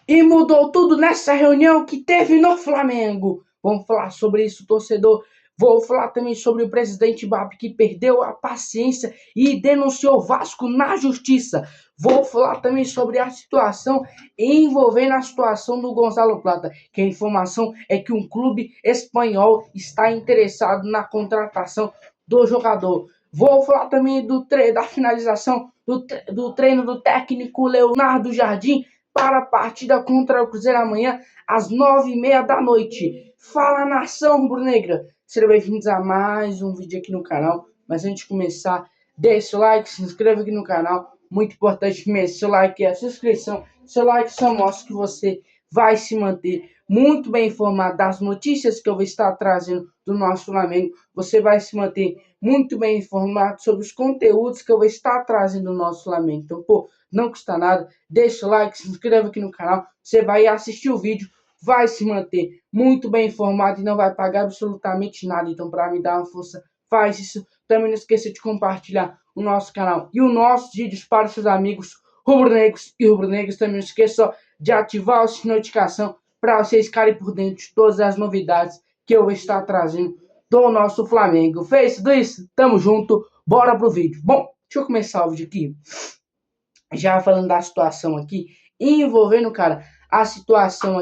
E mudou tudo nessa reunião que teve no Flamengo. Vamos falar sobre isso, torcedor. Vou falar também sobre o presidente Babi, que perdeu a paciência e denunciou o Vasco na justiça. Vou falar também sobre a situação envolvendo a situação do Gonzalo Plata, que a informação é que um clube espanhol está interessado na contratação do jogador. Vou falar também da finalização do treino do técnico Leonardo Jardim para a partida contra o Cruzeiro amanhã, às 9h30 da noite. Fala, nação rubro-negra! Sejam bem-vindos a mais um vídeo aqui no canal. Mas antes de começar, deixe o like, se inscreva aqui no canal. Muito importante mesmo, seu like e a sua inscrição. Seu like só mostra que você vai se manter muito bem informado das notícias que eu vou estar trazendo do nosso Flamengo. Você vai se manter muito bem informado sobre os conteúdos que eu vou estar trazendo do nosso Flamengo. Então, não custa nada, deixa o like, se inscreva aqui no canal, você vai assistir o vídeo, vai se manter muito bem informado e não vai pagar absolutamente nada. Então, para me dar uma força, faz isso. Também não esqueça de compartilhar o nosso canal e os nossos vídeos para os seus amigos rubro-negros e rubro-negras. Também não esqueça de ativar o sininho de notificação para vocês ficarem por dentro de todas as novidades que eu vou estar trazendo do nosso Flamengo. Fez tudo isso? Tamo junto, bora pro vídeo. Bom, deixa eu começar o vídeo aqui já falando da situação aqui, envolvendo, cara, a situação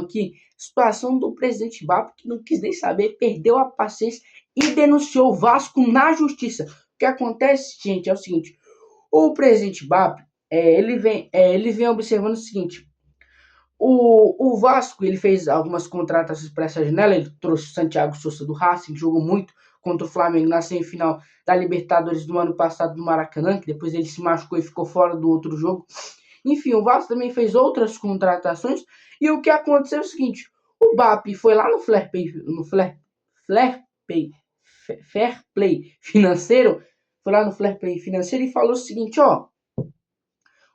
do presidente Babi, que não quis nem saber, perdeu a paciência e denunciou o Vasco na justiça. O que acontece, gente, é o seguinte: o presidente Babi, ele vem observando o seguinte: o Vasco, ele fez algumas contratações para essa janela. Ele trouxe o Santiago Sousa do Racing, que jogou muito contra o Flamengo na semifinal da Libertadores do ano passado do Maracanã, que depois ele se machucou e ficou fora do outro jogo. Enfim, o Vasco também fez outras contratações. E o que aconteceu é o seguinte: o BAP foi lá no Fair Play financeiro, foi lá no Fair Play financeiro e falou o seguinte: ó, o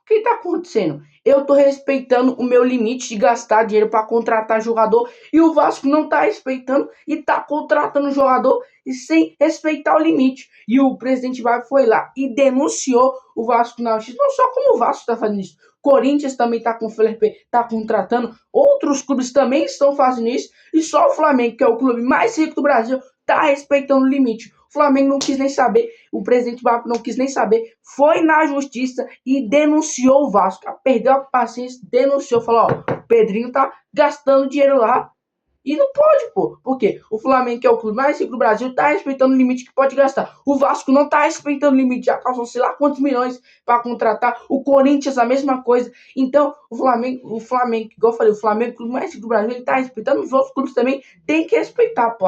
que está acontecendo? Eu estou respeitando o meu limite de gastar dinheiro para contratar jogador e o Vasco não está respeitando e está contratando jogador e sem respeitar o limite. E o presidente Babi foi lá e denunciou o Vasco na justiça. Não só como o Vasco está fazendo isso, Corinthians também está contratando, outros clubes também estão fazendo isso e só o Flamengo, que é o clube mais rico do Brasil, está respeitando o limite. O Flamengo não quis nem saber, o presidente Babi não quis nem saber, foi na justiça e denunciou o Vasco. Perdeu a paciência, denunciou, falou: ó, o Pedrinho tá gastando dinheiro lá. E não pode, pô. Por quê? O Flamengo, que é o clube mais rico do Brasil, tá respeitando o limite que pode gastar. O Vasco não tá respeitando o limite, já causou sei lá quantos milhões para contratar. O Corinthians, a mesma coisa. Então, o Flamengo, igual eu falei, o Flamengo, o clube mais rico do Brasil, ele tá respeitando. Os outros clubes também tem que respeitar, pô.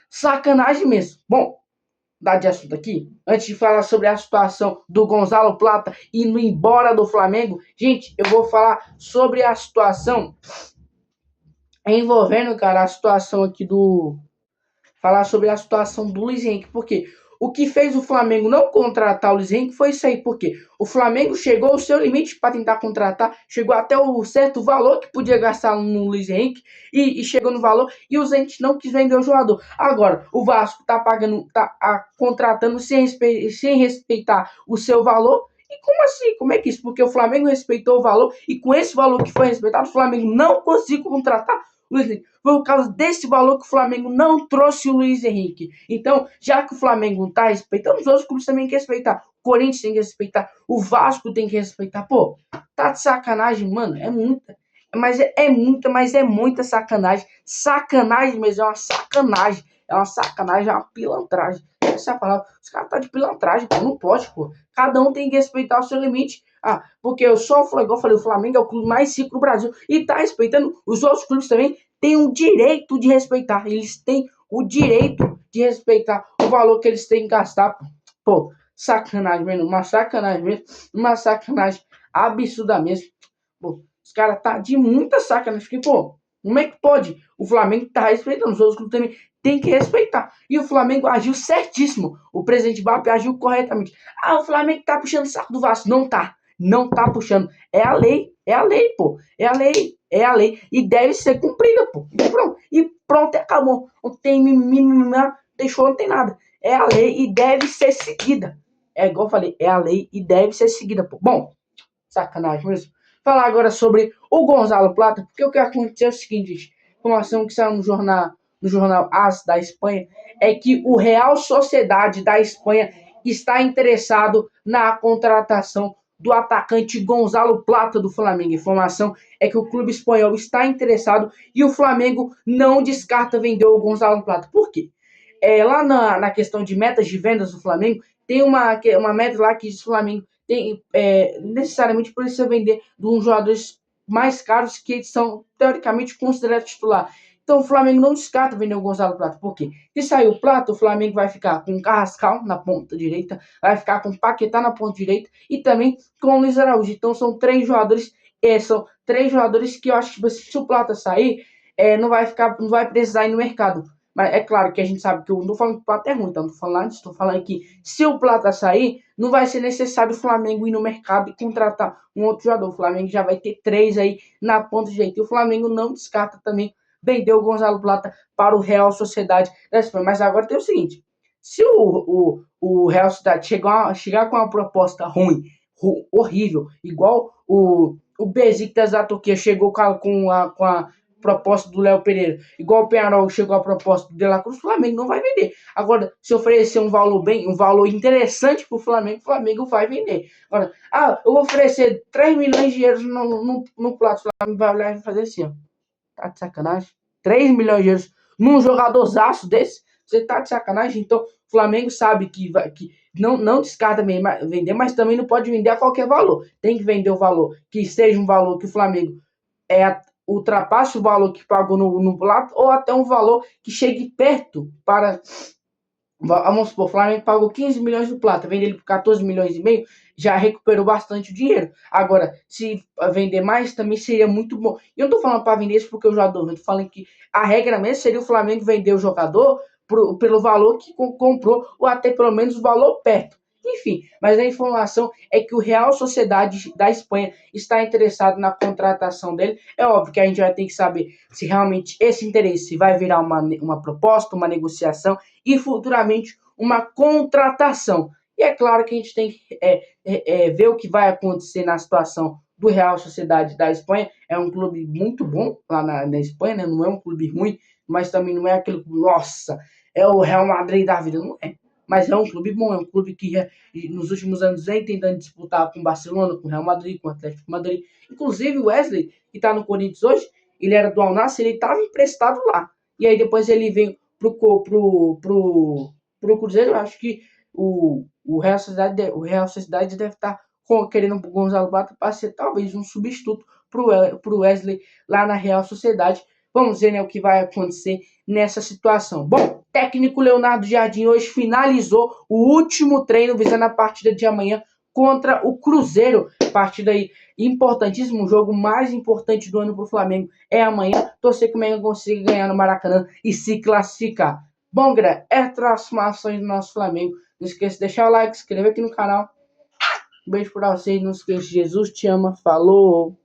Sacanagem mesmo. Bom, dar de assunto aqui, antes de falar sobre a situação do Gonzalo Plata indo embora do Flamengo, gente, eu vou falar sobre a situação envolvendo, cara, a situação aqui do... Falar sobre a situação do Luiz Henrique, porque o que fez o Flamengo não contratar o Luiz Henrique foi isso aí, porque o Flamengo chegou ao seu limite para tentar contratar, chegou até o certo valor que podia gastar no Luiz Henrique e chegou no valor e o Zenit não quis vender o jogador. Agora, o Vasco contratando sem respeitar o seu valor. E como assim? Como é que isso? Porque o Flamengo respeitou o valor e com esse valor que foi respeitado, o Flamengo não conseguiu contratar o Luiz Henrique. Foi por causa desse valor que o Flamengo não trouxe o Luiz Henrique. Então, já que o Flamengo não está respeitando, os outros clubes também têm que respeitar. O Corinthians tem que respeitar. O Vasco tem que respeitar. Pô, tá de sacanagem, mano. É muita. Mas é muita sacanagem. Sacanagem mesmo, é uma sacanagem. É uma sacanagem, é uma pilantragem. Essa é a palavra. Os caras tá de pilantragem, pô. Não pode, pô. Cada um tem que respeitar o seu limite. Ah, porque eu só, igual eu falei, o Flamengo é o clube mais rico do Brasil e tá respeitando. Os outros clubes também têm o direito de respeitar. Eles têm o direito de respeitar o valor que eles têm que gastar. Pô, sacanagem mesmo, uma sacanagem mesmo, uma sacanagem absurda mesmo. Pô, os caras tá de muita sacanagem. Porque, pô, como é que pode? O Flamengo tá respeitando, os outros clubes também tem que respeitar. E o Flamengo agiu certíssimo. O presidente Babi agiu corretamente. Ah, o Flamengo tá puxando o saco do Vasco. Não tá. Não tá puxando. É a lei, pô. É a lei. É a lei. E deve ser cumprida, pô. E pronto, acabou. Não tem mimimi, deixou, não tem nada. É a lei e deve ser seguida. É igual eu falei, é a lei e deve ser seguida, pô. Bom, sacanagem mesmo. falar agora sobre o Gonzalo Plata, porque o que aconteceu é o seguinte, gente, informação que saiu no jornal AS da Espanha, é que o Real Sociedade da Espanha está interessado na contratação do atacante Gonzalo Plata do Flamengo. A informação é que o clube espanhol está interessado e o Flamengo não descarta vender o Gonzalo Plata. Por quê? Lá na questão de metas de vendas do Flamengo, tem uma meta lá que diz que o Flamengo tem necessariamente precisa vender de uns jogadores mais caros que são teoricamente considerados titular. Então o Flamengo não descarta vender o Gonzalo Plata. Por quê? Se sair o Plata, o Flamengo vai ficar com o Carrascal na ponta direita, vai ficar com o Paquetá na ponta direita e também com o Luiz Araújo. Então são três jogadores que eu acho que se o Plata sair, não vai precisar ir no mercado. Mas é claro que a gente sabe que eu não estou falando que o Plata é ruim, então não estou falando disso, estou falando que se o Plata sair, não vai ser necessário o Flamengo ir no mercado e contratar um outro jogador. O Flamengo já vai ter três aí na ponta direita. E o Flamengo não descarta também vender o Gonzalo Plata para o Real Sociedade da Espanha. Mas agora tem o seguinte, se o Real Sociedade chegar com uma proposta ruim, horrível, igual o Besiktas da Turquia chegou com a proposta do Léo Pereira, igual o Peñarol chegou a proposta do De La Cruz, o Flamengo não vai vender. Agora, se oferecer um valor interessante para o Flamengo vai vender. Agora, eu vou oferecer 3 milhões de euros no Plata, o Flamengo vai olhar e fazer assim, ó. Tá de sacanagem? 3 milhões de euros num jogadorzaço desse? Você tá de sacanagem? Então, o Flamengo sabe que não descarta vender, mas também não pode vender a qualquer valor. Tem que vender o valor que seja um valor que o Flamengo ultrapasse o valor que pagou no Plata ou até um valor que chegue perto para... Vamos supor, o Flamengo pagou 15 milhões do Plata, vende ele por 14 milhões e meio, já recuperou bastante o dinheiro. Agora, se vender mais, também seria muito bom. E eu não tô falando para vender isso porque o jogador, eu tô falando que a regra mesmo seria o Flamengo vender o jogador pelo valor que comprou, ou até pelo menos o valor perto. Enfim, mas a informação é que o Real Sociedade da Espanha está interessado na contratação dele. É óbvio que a gente vai ter que saber se realmente esse interesse vai virar uma proposta, uma negociação e futuramente uma contratação. E é claro que a gente tem que ver o que vai acontecer na situação do Real Sociedade da Espanha. É um clube muito bom lá na Espanha, né? Não é um clube ruim, mas também não é aquele, nossa, é o Real Madrid da vida, não é. Mas é um clube bom, é um clube que nos últimos anos vem tentando disputar com o Barcelona, com o Real Madrid, com o Atlético de Madrid. Inclusive o Wesley, que está no Corinthians hoje, ele era do Al Nassr, ele estava emprestado lá. E aí depois ele veio pro Cruzeiro. Eu acho que o Real Sociedade deve estar querendo o Gonzalo Plata para ser talvez um substituto pro Wesley lá na Real Sociedade. Vamos ver, né, o que vai acontecer nessa situação. Bom, técnico Leonardo Jardim hoje finalizou o último treino visando a partida de amanhã contra o Cruzeiro. Partida aí importantíssimo, o jogo mais importante do ano para o Flamengo é amanhã. Torcer que o Flamengo consiga ganhar no Maracanã e se classificar. Bom, galera, transformações do nosso Flamengo. Não esqueça de deixar o like, se inscrever aqui no canal. Um beijo para vocês, não esqueça, Jesus te ama, falou!